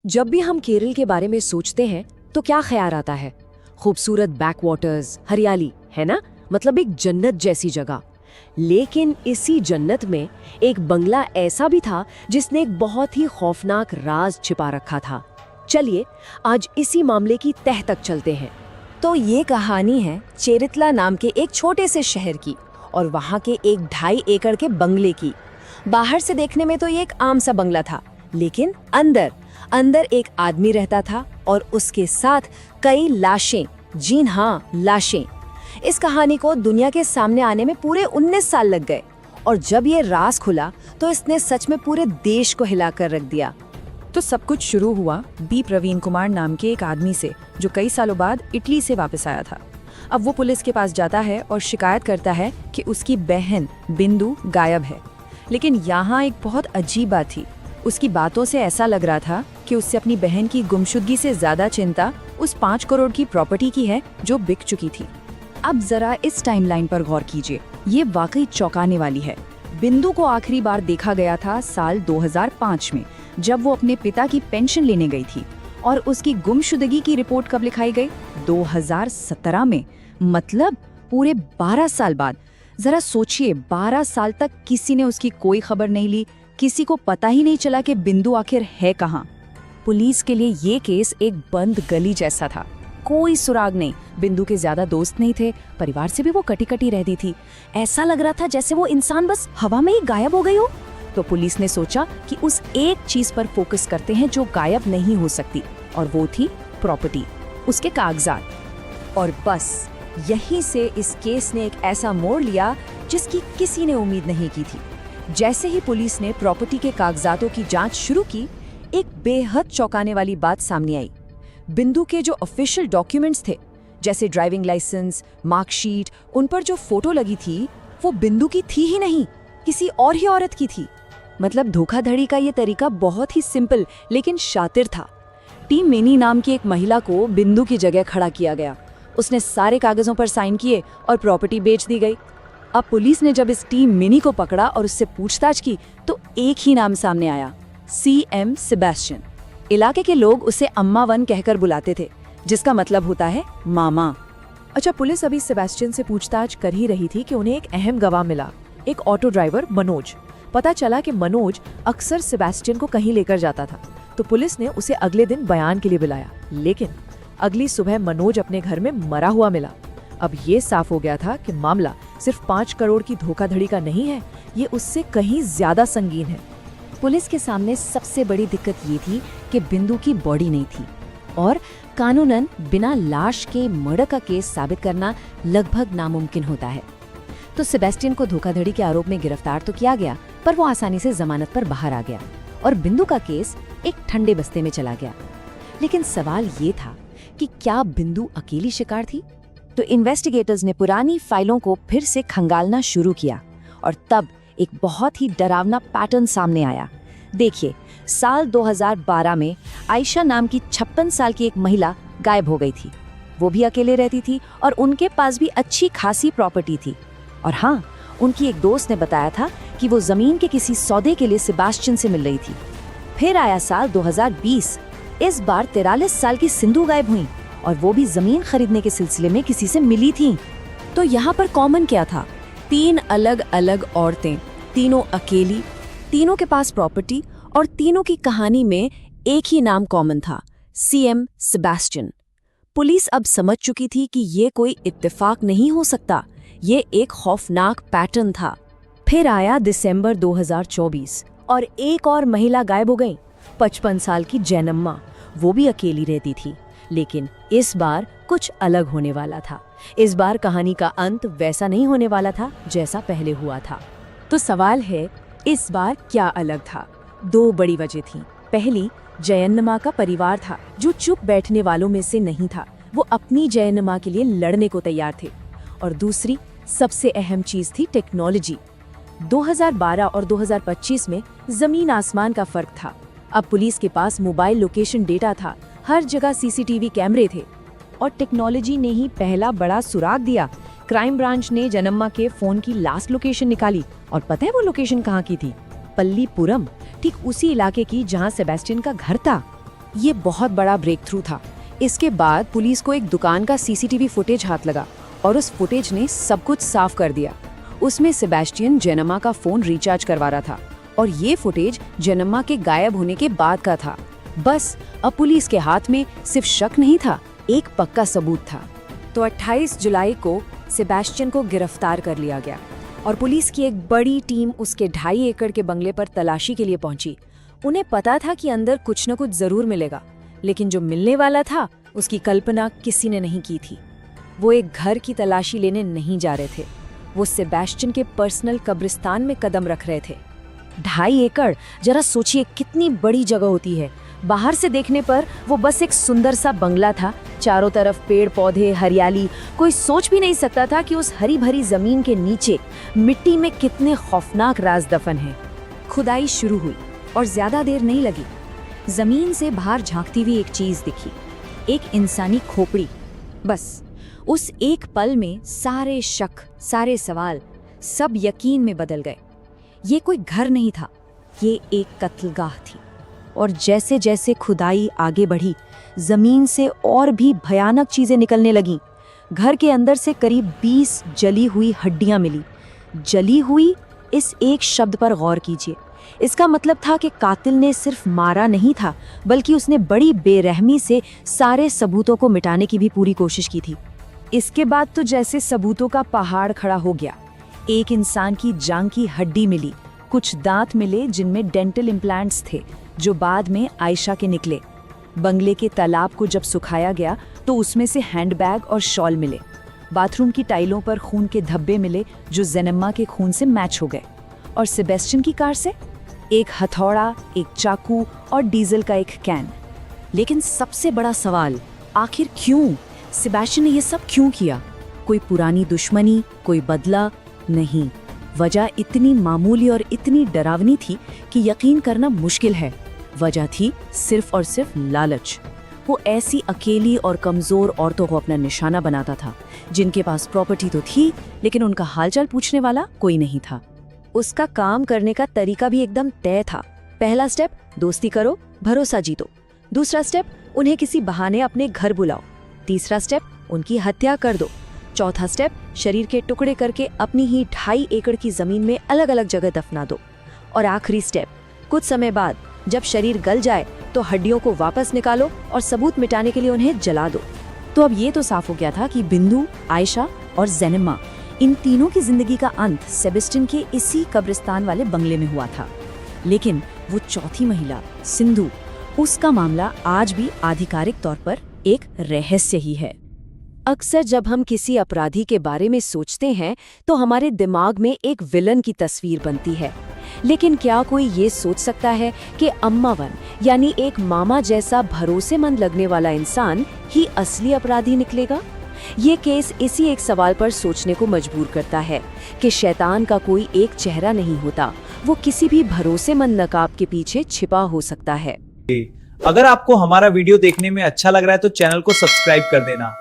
जब भी हम केरल के बारे में सोचते हैं तो क्या ख्याल आता है? खूबसूरत बैकवाटर्स, हरियाली, है ना? मतलब एक जन्नत जैसी जगह। लेकिन इसी जन्नत में एक बंगला ऐसा भी था जिसने एक बहुत ही खौफनाक राज छिपा रखा था। चलिए आज इसी मामले की तह तक चलते हैं। तो ये कहानी है चेरितला नाम के एक छोटे से शहर की और वहाँ के एक 2.5 एकड़ के बंगले की। बाहर से देखने में तो ये एक आम सा बंगला था, लेकिन अंदर एक आदमी रहता था और उसके साथ कई लाशें। जी हाँ, लाशें। इस कहानी को दुनिया के सामने आने में पूरे 19 साल लग गए और जब ये राज खुला तो इसने सच में पूरे देश को हिलाकर रख दिया। तो सब कुछ शुरू हुआ बी प्रवीण कुमार नाम के एक आदमी से, जो कई सालों बाद इटली से वापस आया था। अब वो पुलिस के पास जाता है और शिकायत करता है कि उसकी बहन बिंदु गायब है। लेकिन यहाँ एक बहुत अजीब बात थी। उसकी बातों से ऐसा लग रहा था कि उससे अपनी बहन की गुमशुदगी से ज्यादा चिंता उस 5 करोड़ की प्रॉपर्टी की है जो बिक चुकी थी। अब जरा इस टाइमलाइन पर गौर कीजिए, ये वाकई चौंकाने वाली है। बिंदु को आखिरी बार देखा गया था साल 2005 में, जब वो अपने पिता की पेंशन लेने गई थी। और उसकी गुमशुदगी की रिपोर्ट कब लिखाई गई? 2017 में, मतलब पूरे 12 साल बाद। जरा सोचिए, 12 साल तक किसी ने उसकी कोई खबर नहीं ली, किसी को पता ही नहीं चला कि बिंदु आखिर है कहाँ। पुलिस के लिए ये केस एक बंद गली जैसा था। कोई सुराग नहीं, बिंदु के ज्यादा दोस्त नहीं थे, परिवार से भी वो कटी कटी रहती थी। ऐसा लग रहा था जैसे वो इंसान बस हवा में ही गायब हो गई हो। तो पुलिस ने सोचा कि उस एक चीज पर फोकस करते हैं जो गायब नहीं हो सकती, और वो थी प्रॉपर्टी, उसके कागजात। और बस यहीं से इस केस ने एक ऐसा मोड़ लिया जिसकी किसी ने उम्मीद नहीं की थी। जैसे ही पुलिस ने प्रॉपर्टी के कागजातों की जांच शुरू की, एक बेहद चौंकाने वाली बात सामने आई। बिंदु के जो ऑफिशियल डॉक्यूमेंट्स थे, जैसे ड्राइविंग लाइसेंस, मार्कशीट, उन पर जो फोटो लगी थी वो बिंदु की थी ही नहीं, किसी और ही औरत की थी। मतलब धोखाधड़ी का ये तरीका बहुत ही सिंपल लेकिन शातिर था। टीम मिनी नाम की एक महिला को बिंदु की जगह खड़ा किया गया। उसने सारे कागजों पर साइन किए और प्रॉपर्टी बेच दी गई। अब पुलिस ने जब इस टीम मिनी को पकड़ा और उससे पूछताछ की तो एक ही नाम सामने आया, CM सेबेस्टियन। इलाके के लोग उसे अम्मा वन कहकर बुलाते थे, जिसका मतलब होता है मामा। अच्छा, पुलिस अभी सेबेस्टियन से पूछताछ कर ही रही थी कि उन्हें एक अहम गवाह मिला, एक ऑटो ड्राइवर मनोज। पता चला कि मनोज अक्सर सेबेस्टियन को कहीं लेकर जाता था, तो पुलिस ने उसे अगले दिन बयान के लिए बुलाया। लेकिन अगली सुबह मनोज अपने घर में मरा हुआ मिला। अब ये साफ हो गया था कि मामला सिर्फ 5 करोड़ की धोखाधड़ी का नहीं है, ये उससे कहीं ज्यादा संगीन है। पुलिस के सामने सबसे बड़ी दिक्कत ये थी कि बिंदु की बॉडी नहीं थी और कानूनन बिना लाश के मर्डर का केस साबित करना लगभग नामुमकिन होता है। तो सेबेस्टियन को धोखाधड़ी के आरोप में गिरफ्तार तो किया गया, पर वो आसानी से जमानत पर बाहर आ गया और बिंदु का केस एक ठंडे बस्ते में चला गया। लेकिन सवाल ये था कि क्या बिंदु अकेली शिकार थी? तो इन्वेस्टिगेटर्स ने पुरानी फाइलों को फिर से खंगालना शुरू किया और तब एक बहुत ही डरावना पैटर्न सामने आया। देखिए, साल 2012 में आयशा नाम की 56 साल की एक महिला गायब हो गई थी। वो भी अकेले रहती थी और उनके पास भी अच्छी खासी प्रॉपर्टी थी। और हाँ, उनकी एक दोस्त ने बताया था कि वो जमीन के किसी सौदे के लिए सेबेस्टियन से मिल रही थी। फिर आया साल 2020। इस बार 43 साल की सिंधु गायब हुई और वो भी जमीन खरीदने के सिलसिले में किसी से मिली थी। तो यहाँ पर कॉमन क्या था? 3 अलग अलग औरतें, तीनों अकेली, तीनों के पास प्रॉपर्टी और तीनों की कहानी में एक ही नाम कॉमन था, CM सेबेस्टियन। पुलिस अब समझ चुकी थी कि ये कोई इत्तेफाक नहीं हो सकता, ये एक खौफनाक पैटर्न था। फिर आया दिसंबर 2024 और एक और महिला गायब हो गई, 55 साल की जैनम्मा। वो भी अकेली रहती थी, लेकिन इस बार कुछ अलग होने वाला था। इस बार कहानी का अंत वैसा नहीं होने वाला था जैसा पहले हुआ था। तो सवाल है, इस बार क्या अलग था? 2 बड़ी वजह थी। पहली, जयन्नमा का परिवार था जो चुप बैठने वालों में से नहीं था, वो अपनी जयन्नमा के लिए लड़ने को तैयार थे। और दूसरी सबसे अहम चीज थी टेक्नोलॉजी। 2012 और 2025 में जमीन आसमान का फर्क था। अब पुलिस के पास मोबाइल लोकेशन डेटा था, हर जगह CCTV कैमरे थे और टेक्नोलॉजी ने ही पहला बड़ा सुराग दिया। क्राइम ब्रांच ने जयन्नमा के फोन की लास्ट लोकेशन निकाली और पता है वो लोकेशन कहाँ की थी? पल्लीपुरम, ठीक उसी इलाके की जहाँ सेबेस्टियन का घर था। ये बहुत बड़ा ब्रेक थ्रू था। इसके बाद पुलिस को एक दुकान का सीसीटीवी फुटेज हाथ लगा और उस फुटेज ने सब कुछ साफ कर दिया। उसमें सेबेस्टियन जेनेमा का फोन रिचार्ज करवा रहा था और ये फुटेज जेनेमा के गायब होने के बाद का था। बस अब पुलिस के हाथ में सिर्फ शक नहीं था, एक पक्का सबूत था। तो 28 जुलाई को सेबेस्टियन को गिरफ्तार कर लिया गया और पुलिस की एक बड़ी टीम उसके 2.5 एकड़ के बंगले पर तलाशी के लिए पहुंची। उन्हें पता था कि अंदर कुछ न कुछ जरूर मिलेगा, लेकिन जो मिलने वाला था उसकी कल्पना किसी ने नहीं की थी। वो एक घर की तलाशी लेने नहीं जा रहे थे, वो सेबेस्टियन के पर्सनल कब्रिस्तान में कदम रख रहे थे। 2.5 एकड़, जरा सोचिए कितनी बड़ी जगह होती है। बाहर से देखने पर वो बस एक सुंदर सा बंगला था, चारों तरफ पेड़ पौधे हरियाली। कोई सोच भी नहीं सकता था कि उस हरी भरी जमीन के नीचे मिट्टी में कितने खौफनाक राज दफन हैं। खुदाई शुरू हुई और ज्यादा देर नहीं लगी। जमीन से बाहर झांकती हुई एक चीज दिखी, एक इंसानी खोपड़ी। बस उस एक पल में सारे शक, सारे सवाल, सब यकीन में बदल गए। ये कोई घर नहीं था, ये एक कत्लगाह थी। और जैसे जैसे खुदाई आगे बढ़ी, जमीन से और भी भयानक चीजें निकलने लगीं। घर के अंदर से करीब 20 जली हुई हड्डियां मिली। जली हुई, इस एक शब्द पर गौर कीजिए। इसका मतलब था कि कातिल ने सिर्फ मारा नहीं था, बल्कि उसने बड़ी बेरहमी से सारे सबूतों को मिटाने की भी पूरी कोशिश की थी। इसके बाद तो जैसे सबूतों का पहाड़ खड़ा हो गया। एक इंसान की जांघ की हड्डी मिली, कुछ दांत मिले जिनमें डेंटल इम्प्लांट्स थे, जो बाद में आयशा के निकले। बंगले के तालाब को जब सुखाया गया तो उसमें से हैंडबैग और शॉल मिले। बाथरूम की टाइलों पर खून के धब्बे मिले, जो जेनेमा के खून से मैच हो गए। और सेबेस्टियन की कार से एक हथौड़ा, एक चाकू और डीजल का एक कैन। लेकिन सबसे बड़ा सवाल, आखिर क्यों? सेबेस्टियन ने ये सब क्यों किया? कोई पुरानी दुश्मनी, कोई बदला? नहीं, वजह इतनी मामूली और इतनी डरावनी थी कि यकीन करना मुश्किल है। वजह थी सिर्फ और सिर्फ लालच। वो ऐसी अकेली और कमजोर औरतों को अपना निशाना बनाता था, जिनके पास प्रॉपर्टी तो थी, लेकिन उनका हालचाल पूछने वाला कोई नहीं था। उसका काम करने का तरीका भी एकदम तय था। पहला स्टेप, दोस्ती करो, भरोसा जीतो। दूसरा स्टेप, उन्हें किसी बहाने अपने घर बुलाओ। तीसरा स्टेप, उनकी हत्या कर दो। चौथा स्टेप, शरीर के टुकड़े करके अपनी ही 2.5 एकड़ की जमीन में अलग अलग जगह दफना दो। और आखिरी स्टेप, कुछ समय बाद जब शरीर गल जाए तो हड्डियों को वापस निकालो और सबूत मिटाने के लिए उन्हें जला दो। तो अब ये तो साफ हो गया था कि बिंदु, आयशा और जेनेमा, इन तीनों की जिंदगी का अंत सेबेस्टियन के इसी कब्रिस्तान वाले बंगले में हुआ था। लेकिन वो चौथी महिला, सिंधु, उसका मामला आज भी आधिकारिक तौर पर एक रहस्य ही है। अक्सर जब हम किसी अपराधी के बारे में सोचते हैं तो हमारे दिमाग में एक विलन की तस्वीर बनती है। लेकिन क्या कोई ये सोच सकता है कि अम्मावन, यानी एक मामा जैसा भरोसेमंद लगने वाला इंसान ही असली अपराधी निकलेगा? ये केस इसी एक सवाल पर सोचने को मजबूर करता है कि शैतान का कोई एक चेहरा नहीं होता, वो किसी भी भरोसेमंद नकाब के पीछे छिपा हो सकता है। अगर आपको हमारा वीडियो देखने में अच्छा लग रहा है तो चैनल को सब्सक्राइब कर देना